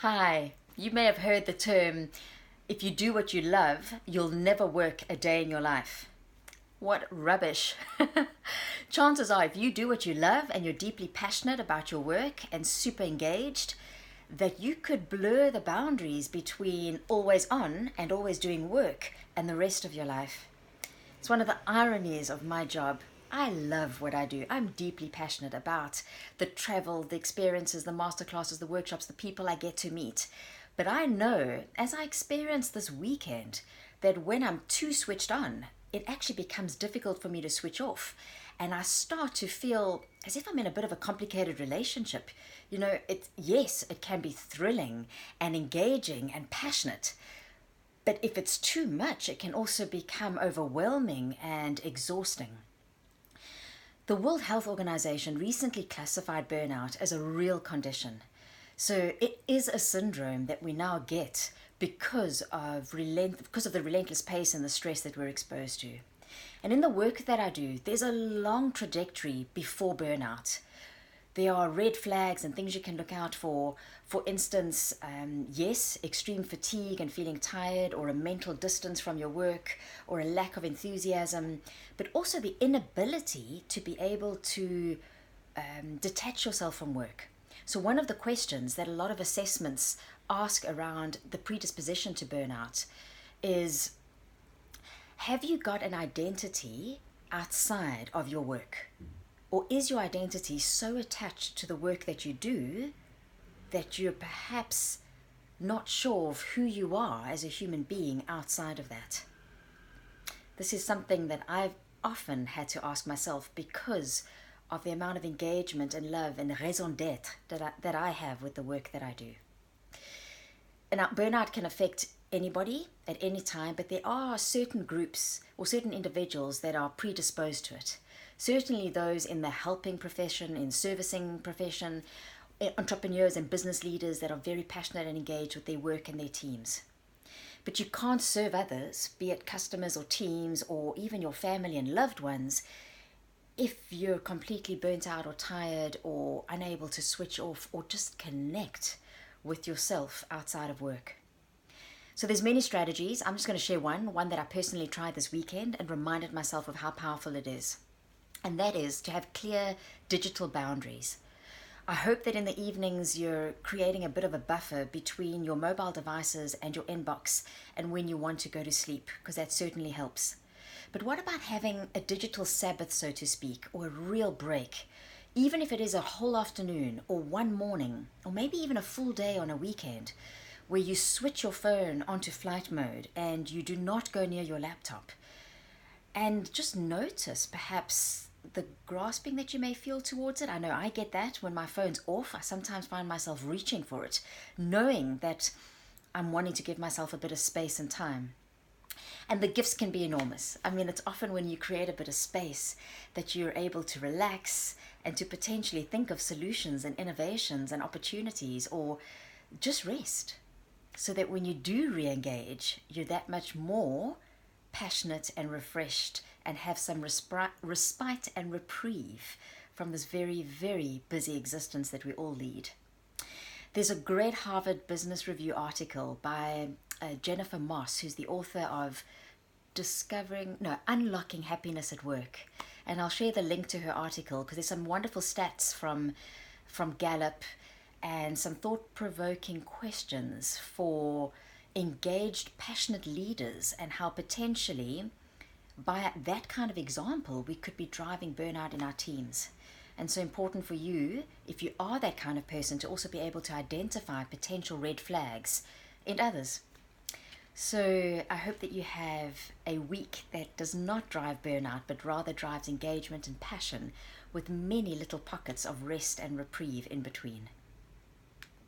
Hi, you may have heard the term, if you do what you love, you'll never work a day in your life. What rubbish. Chances are, if you do what you love and you're deeply passionate about your work and super engaged, that you could blur the boundaries between always on and always doing work and the rest of your life. It's one of the ironies of my job. I love what I do. I'm deeply passionate about the travel, the experiences, the masterclasses, the workshops, the people I get to meet. But I know, as I experience this weekend, that when I'm too switched on, it actually becomes difficult for me to switch off. And I start to feel as if I'm in a bit of a complicated relationship. Yes, it can be thrilling and engaging and passionate. But if it's too much, it can also become overwhelming and exhausting. The World Health Organization recently classified burnout as a real condition. So it is a syndrome that we now get because of the relentless pace and the stress that we're exposed to. And in the work that I do, there's a long trajectory before burnout. There are red flags and things you can look out for. For instance, yes, extreme fatigue and feeling tired, or a mental distance from your work, or a lack of enthusiasm, but also the inability to be able to detach yourself from work. So one of the questions that a lot of assessments ask around the predisposition to burnout is, have you got an identity outside of your work? Or is your identity so attached to the work that you do that you're perhaps not sure of who you are as a human being outside of that? This is something that I've often had to ask myself because of the amount of engagement and love and raison d'etre that I have with the work that I do. And now, burnout can affect anybody at any time, but there are certain groups or certain individuals that are predisposed to it. Certainly those in the helping profession, in servicing profession, entrepreneurs and business leaders that are very passionate and engaged with their work and their teams. But you can't serve others, be it customers or teams or even your family and loved ones, if you're completely burnt out or tired or unable to switch off or just connect with yourself outside of work. So there's many strategies. I'm just going to share one that I personally tried this weekend and reminded myself of how powerful it is. And that is to have clear digital boundaries. I hope that in the evenings you're creating a bit of a buffer between your mobile devices and your inbox and when you want to go to sleep, because that certainly helps. But what about having a digital Sabbath, so to speak, or a real break? Even if it is a whole afternoon or one morning, or maybe even a full day on a weekend, where you switch your phone onto flight mode and you do not go near your laptop. And just notice perhaps the grasping that you may feel towards it. I know I get that when my phone's off. I sometimes find myself reaching for it, knowing that I'm wanting to give myself a bit of space and time. And the gifts can be enormous. I mean, it's often when you create a bit of space that you're able to relax and to potentially think of solutions and innovations and opportunities, or just rest, so that when you do re-engage, you're that much more passionate and refreshed and have some respite and reprieve from this very, very busy existence that we all lead. There's a great Harvard Business Review article by Jennifer Moss, who's the author of Unlocking Happiness at Work. And I'll share the link to her article because there's some wonderful stats from Gallup and some thought-provoking questions for engaged, passionate leaders, and how potentially, by that kind of example, we could be driving burnout in our teams. And so important for you, if you are that kind of person, to also be able to identify potential red flags in others. So I hope that you have a week that does not drive burnout, but rather drives engagement and passion, with many little pockets of rest and reprieve in between.